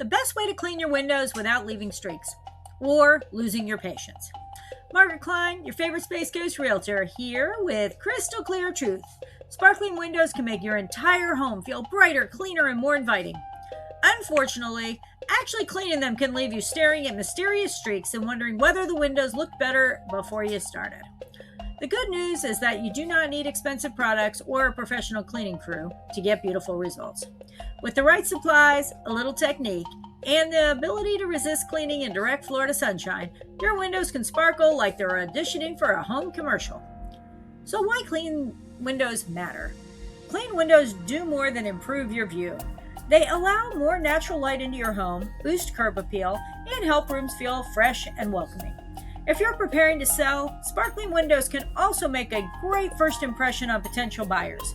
the best way to clean your windows without leaving streaks or losing your patience. Margarett, your favorite Space Coast Realtor, here with crystal clear truth. Sparkling windows can make your entire home feel brighter, cleaner, and more inviting. Unfortunately, actually cleaning them can leave you staring at mysterious streaks and wondering whether the windows looked better before you started. The good news is that you do not need expensive products or a professional cleaning crew to get beautiful results. With the right supplies, a little technique, and the ability to resist cleaning in direct Florida sunshine, your windows can sparkle like they're auditioning for a home commercial. So why clean windows matter? Clean windows do more than improve your view. They allow more natural light into your home, boost curb appeal, and help rooms feel fresh and welcoming. If you're preparing to sell, sparkling windows can also make a great first impression on potential buyers.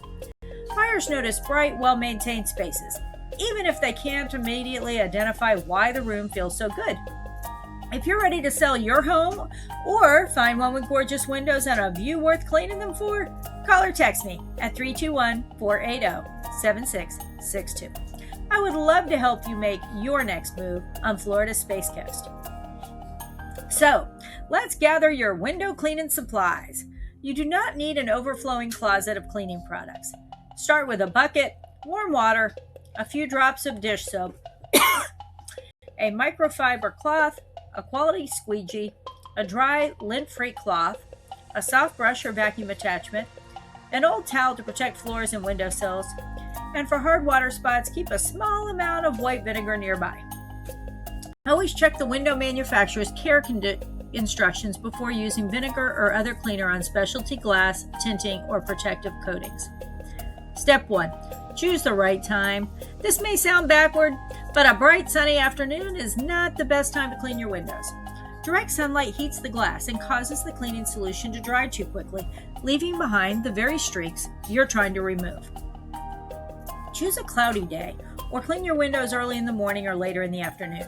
Buyers notice bright, well-maintained spaces, even if they can't immediately identify why the room feels so good. If you're ready to sell your home or find one with gorgeous windows and a view worth cleaning them for, call or text me at 321-480-7662. I would love to help you make your next move on Florida's Space Coast. So, let's gather your window cleaning supplies. You do not need an overflowing closet of cleaning products. Start with a bucket, warm water, a few drops of dish soap, a microfiber cloth, a quality squeegee, a dry lint-free cloth, a soft brush or vacuum attachment, an old towel to protect floors and windowsills, and for hard water spots, keep a small amount of white vinegar nearby. Always check the window manufacturer's care instructions before using vinegar or other cleaner on specialty glass, tinting, or protective coatings. Step 1. Choose the right time. This may sound backward, but a bright sunny afternoon is not the best time to clean your windows. Direct sunlight heats the glass and causes the cleaning solution to dry too quickly, leaving behind the very streaks you're trying to remove. Choose a cloudy day or clean your windows early in the morning or later in the afternoon.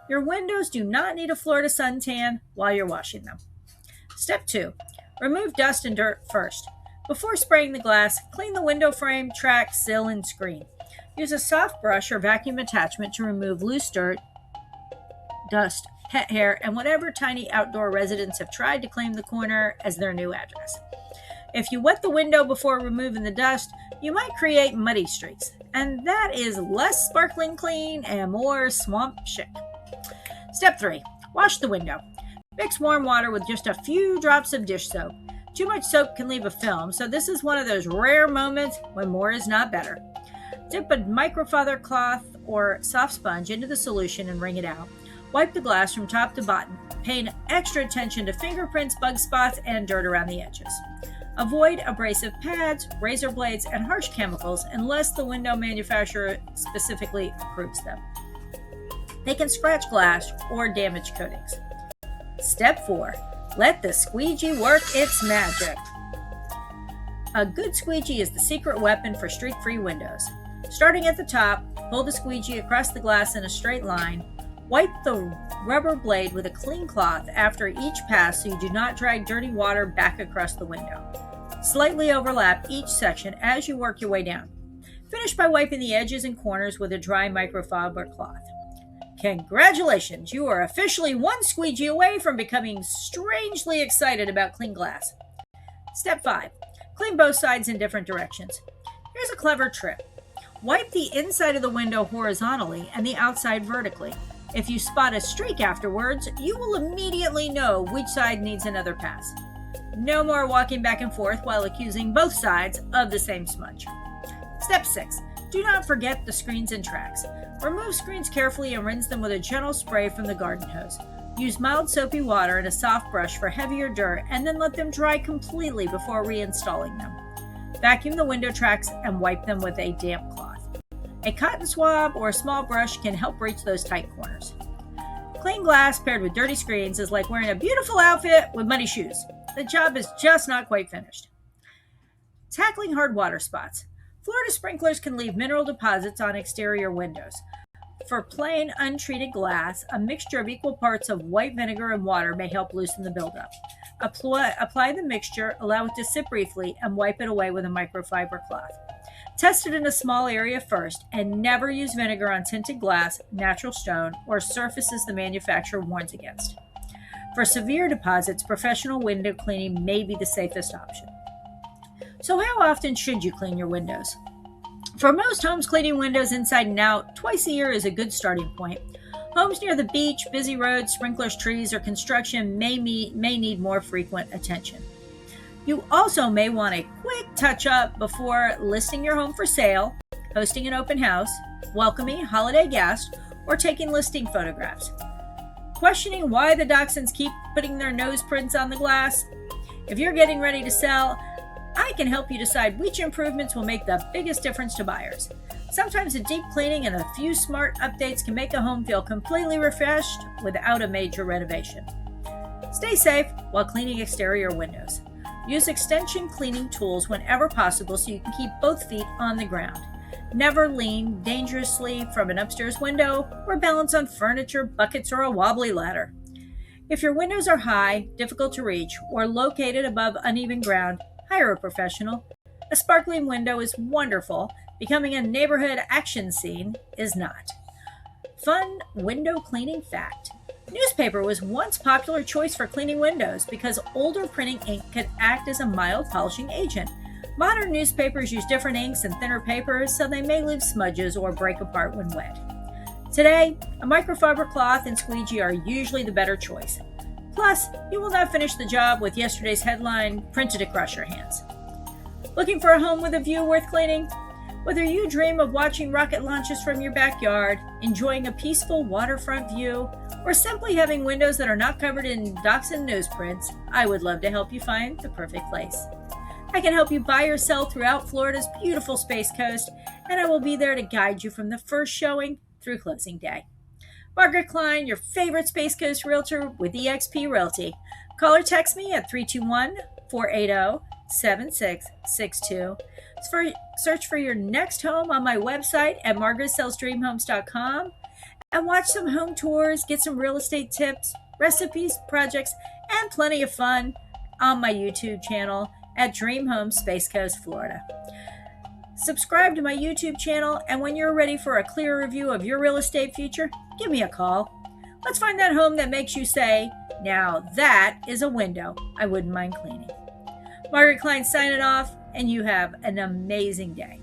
Your windows do not need a Florida suntan while you're washing them. Step 2. Remove dust and dirt first. Before spraying the glass, clean the window frame, track, sill, and screen. Use a soft brush or vacuum attachment to remove loose dirt, dust, pet hair, and whatever tiny outdoor residents have tried to claim the corner as their new address. If you wet the window before removing the dust, you might create muddy streaks, and that is less sparkling clean and more swamp chic. Step 3. Wash the window. Mix warm water with just a few drops of dish soap. Too much soap can leave a film, so this is one of those rare moments when more is not better. Dip a microfiber cloth or soft sponge into the solution and wring it out. Wipe the glass from top to bottom. Pay extra attention to fingerprints, bug spots, and dirt around the edges. Avoid abrasive pads, razor blades, and harsh chemicals unless the window manufacturer specifically approves them. They can scratch glass or damage coatings. Step 4. Let the squeegee work its magic. A good squeegee is the secret weapon for streak-free windows. Starting at the top, pull the squeegee across the glass in a straight line. Wipe the rubber blade with a clean cloth after each pass so you do not drag dirty water back across the window. Slightly overlap each section as you work your way down. Finish by wiping the edges and corners with a dry microfiber cloth. Congratulations! You are officially one squeegee away from becoming strangely excited about clean glass. Step 5. Clean both sides in different directions. Here's a clever trick. Wipe the inside of the window horizontally and the outside vertically. If you spot a streak afterwards, you will immediately know which side needs another pass. No more walking back and forth while accusing both sides of the same smudge. Step 6. Do not forget the screens and tracks. Remove screens carefully and rinse them with a gentle spray from the garden hose. Use mild soapy water and a soft brush for heavier dirt and then let them dry completely before reinstalling them. Vacuum the window tracks and wipe them with a damp cloth. A cotton swab or a small brush can help reach those tight corners. Clean glass paired with dirty screens is like wearing a beautiful outfit with muddy shoes. The job is just not quite finished. Tackling hard water spots. Florida sprinklers can leave mineral deposits on exterior windows. For plain, untreated glass, a mixture of equal parts of white vinegar and water may help loosen the buildup. Apply the mixture, allow it to sit briefly, and wipe it away with a microfiber cloth. Test it in a small area first, and never use vinegar on tinted glass, natural stone, or surfaces the manufacturer warns against. For severe deposits, professional window cleaning may be the safest option. So how often should you clean your windows? For most homes, cleaning windows inside and out twice a year is a good starting point. Homes near the beach, busy roads, sprinklers, trees, or construction may need more frequent attention. You also may want a quick touch-up before listing your home for sale, hosting an open house, welcoming a holiday guest, or taking listing photographs. Questioning why the dachshunds keep putting their nose prints on the glass? If you're getting ready to sell, I can help you decide which improvements will make the biggest difference to buyers. Sometimes a deep cleaning and a few smart updates can make a home feel completely refreshed without a major renovation. Stay safe while cleaning exterior windows. Use extension cleaning tools whenever possible so you can keep both feet on the ground. Never lean dangerously from an upstairs window or balance on furniture, buckets, or a wobbly ladder. If your windows are high, difficult to reach, or located above uneven ground, hire a professional. A sparkling window is wonderful. Becoming a neighborhood action scene is not. Fun window cleaning fact. Newspaper was once a popular choice for cleaning windows because older printing ink could act as a mild polishing agent. Modern newspapers use different inks and thinner papers, so they may leave smudges or break apart when wet. Today, a microfiber cloth and squeegee are usually the better choice. Plus, you will not finish the job with yesterday's headline printed across your hands. Looking for a home with a view worth cleaning? Whether you dream of watching rocket launches from your backyard, enjoying a peaceful waterfront view, or simply having windows that are not covered in dachshund nose prints, I would love to help you find the perfect place. I can help you buy or sell throughout Florida's beautiful Space Coast, and I will be there to guide you from the first showing through closing day. Margarett Klein, your favorite Space Coast Realtor with eXp Realty. Call or text me at 321-480-7662. Search for your next home on my website at margarettsellsdreamhomes.com and watch some home tours, get some real estate tips, recipes, projects, and plenty of fun on my YouTube channel at Dream Homes Space Coast, Florida. Subscribe to my YouTube channel, and when you're ready for a clear review of your real estate future, give me a call. Let's find that home that makes you say, now that is a window I wouldn't mind cleaning. Margarett Klein signing off, and you have an amazing day.